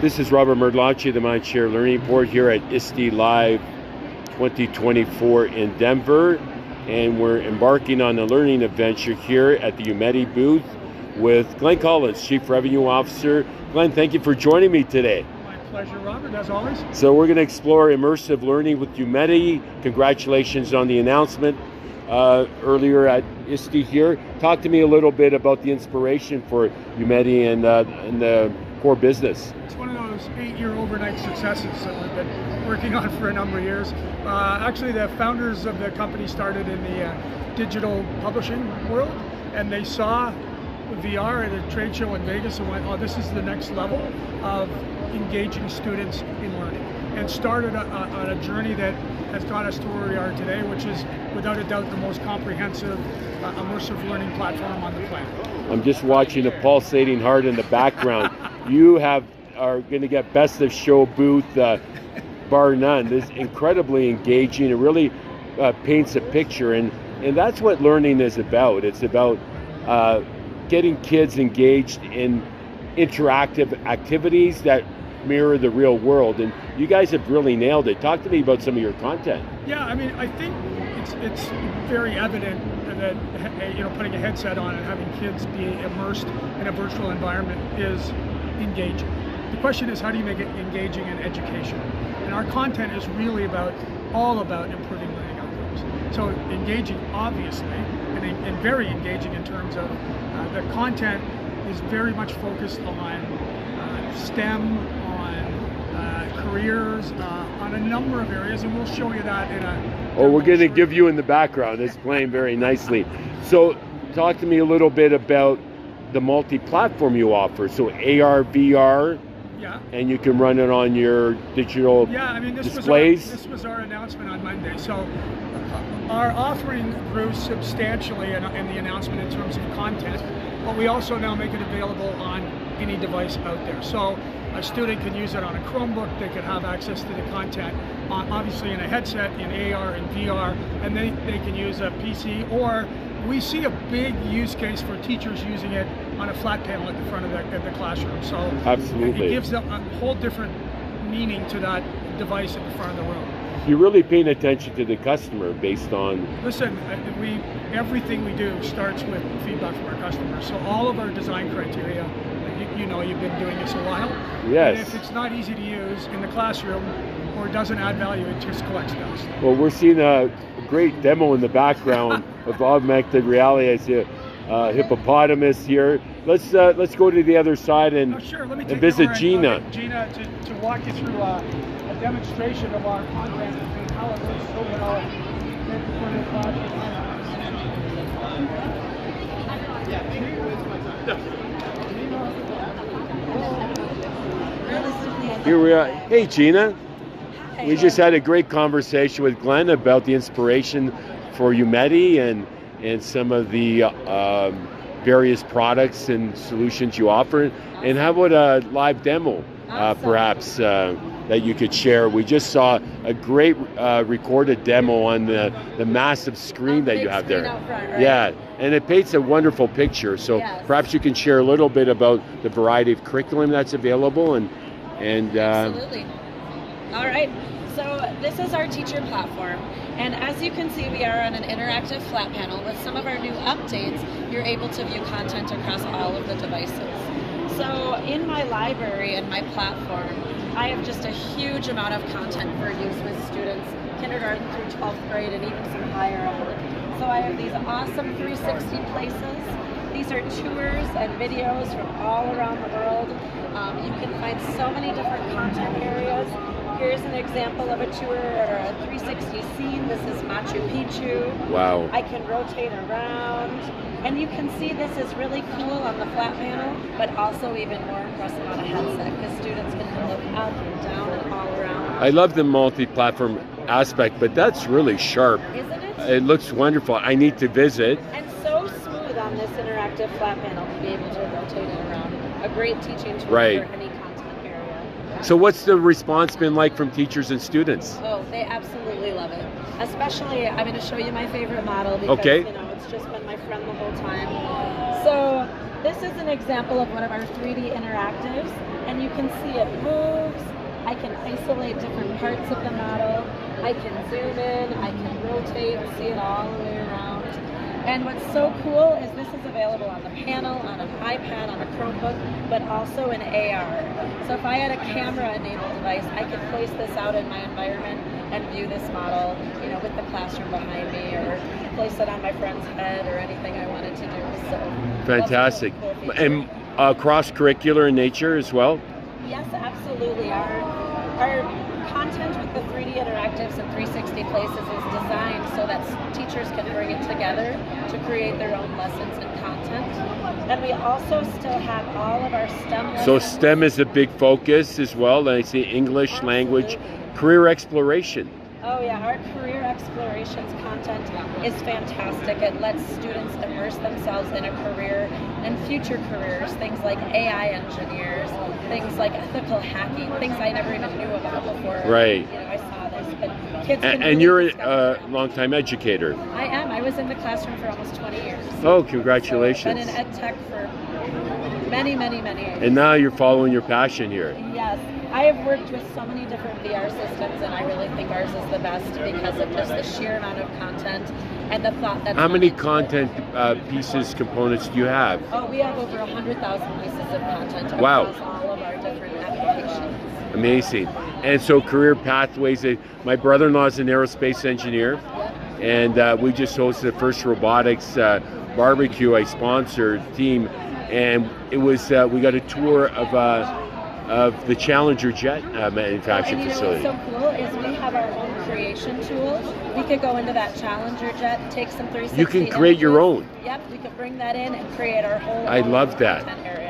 This is Robert Matellacci, the MindShare Learning Board here at ISTE Live 2024 in Denver. And we're embarking on a learning adventure here at the Umety booth with Glenn Collins, Chief Revenue Officer. Glenn, thank you for joining me today. My pleasure, Robert, as always. So we're going to explore immersive learning with Umety. Congratulations on the announcement earlier at ISTE here. Talk to me a little bit about the inspiration for Umety and the core business. It's one of those 8-year overnight successes that we've been working on for a number of years. Actually, the founders of the company started in the digital publishing world, and they saw VR at a trade show in Vegas and went, oh, this is the next level of engaging students in learning, and started on a journey that has got us to where we are today, which is without a doubt the most comprehensive immersive learning platform on the planet. I'm just watching a pulsating heart in the background. You are going to get best of show booth, bar none. This is incredibly engaging. It really paints a picture, and that's what learning is about. It's about getting kids engaged in interactive activities that mirror the real world, and you guys have really nailed it. Talk to me about some of your content. Yeah, I mean, I think it's very evident that putting a headset on and having kids be immersed in a virtual environment is engaging. The question is, how do you make it engaging in education? And our content is really all about improving learning outcomes. So engaging, obviously, and very engaging in terms of the content is very much focused on STEM, on careers, on a number of areas, and we'll show you that in a... Oh, we're going to give you in the background. It's playing very nicely. So talk to me a little bit about the multi-platform you offer. So AR, VR, yeah, and you can run it on your digital displays. This was our announcement on Monday. So our offering grew substantially in the announcement in terms of content, but we also now make it available on any device out there. So a student can use it on a Chromebook, they could have access to the content, obviously in a headset, in AR and VR, and they can use a PC, or we see a big use case for teachers using it on a flat panel at the front of the classroom. So absolutely, it gives them a whole different meaning to that device at the front of the room. You're really paying attention to the customer based on... Listen, everything we do starts with feedback from our customers. So all of our design criteria, you've been doing this a while. Yes. And if it's not easy to use in the classroom or doesn't add value, it just collects dust. Well, we're seeing a great demo in the background of augmented reality. I see a hippopotamus here. Let's go to the other side and visit Gina. Gina, to walk you through a demonstration of our content and how it works so well for the classroom. Here we are. Hey, Gina. We just had a great conversation with Glenn about the inspiration for Umety and some of the various products and solutions you offer. And how about a live demo, perhaps, that you could share? We just saw a great recorded demo on the massive screen that you have there. Out front, right? Yeah, and it paints a wonderful picture. So yes, perhaps you can share a little bit about the variety of curriculum that's available and absolutely. All right, so this is our teacher platform, and as you can see, we are on an interactive flat panel. With some of our new updates, you're able to view content across all of the devices. So in my library and my platform, I have just a huge amount of content for use with students, kindergarten through 12th grade and even some higher ed. So I have these awesome 360 places. These are tours and videos from all around the world. You can find so many different content areas. Here's an example of a tour or a 360 scene. This is Machu Picchu. wow. I can rotate around. And you can see this is really cool on the flat panel, but also even more impressive on a headset because students can look up and down and all around. I love the multi-platform aspect, but that's really sharp. Isn't it? It looks wonderful. I need to visit. And so smooth on this interactive flat panel to be able to rotate it around. A great teaching tool Right. for any content area. So what's the response been like from teachers and students? Oh, they absolutely love it. Especially, I'm going to show you my favorite model because Okay. it's just been my friend the whole time. So this is an example of one of our 3D interactives, and you can see it moves. I can isolate different parts of the model. I can zoom in, I can rotate and see it all the way around. And what's so cool is this is available on the panel, on an iPad, on a Chromebook, but also in AR. So if I had a camera-enabled device, I could place this out in my environment and view this model, you know, with the classroom behind me, or place it on my friend's head, or anything I wanted to do. So Fantastic. Really cool feature. And cross-curricular in nature as well? Yes, absolutely. Our content with the 3D interactives and 360 places is designed so that teachers can bring it together to create their own lessons and content. And we also still have all of our STEM lessons. So STEM is a big focus as well. And I see English, Absolutely. language, career exploration. Oh yeah, our career explorations content is fantastic. It lets students immerse themselves in a career and future careers, things like AI engineers, things like ethical hacking, things I never even knew about before. Right. You know, I saw this, but kids can And really you're discover. a longtime educator. I am. I was in the classroom for almost 20 years. Oh, So congratulations. I've been in EdTech for many, many, many years. And now you're following your passion here. Yes, I have worked with so many different VR systems, and I really think ours is the best because of just the sheer amount of content and the thought that. How many content pieces, components do you have? Oh, we have over 100,000 pieces of content Wow. across all of our different applications. Amazing. And so career pathways. My brother-in-law is an aerospace engineer, and we just hosted the first robotics barbecue. I sponsored team, and it was we got a tour of the Challenger jet manufacturing And facility. what's so cool is we have our own creation tools. We could go into that Challenger jet, take some 360. You can create your images. own. Yep, we could bring that in and create our whole. I own love that. content area.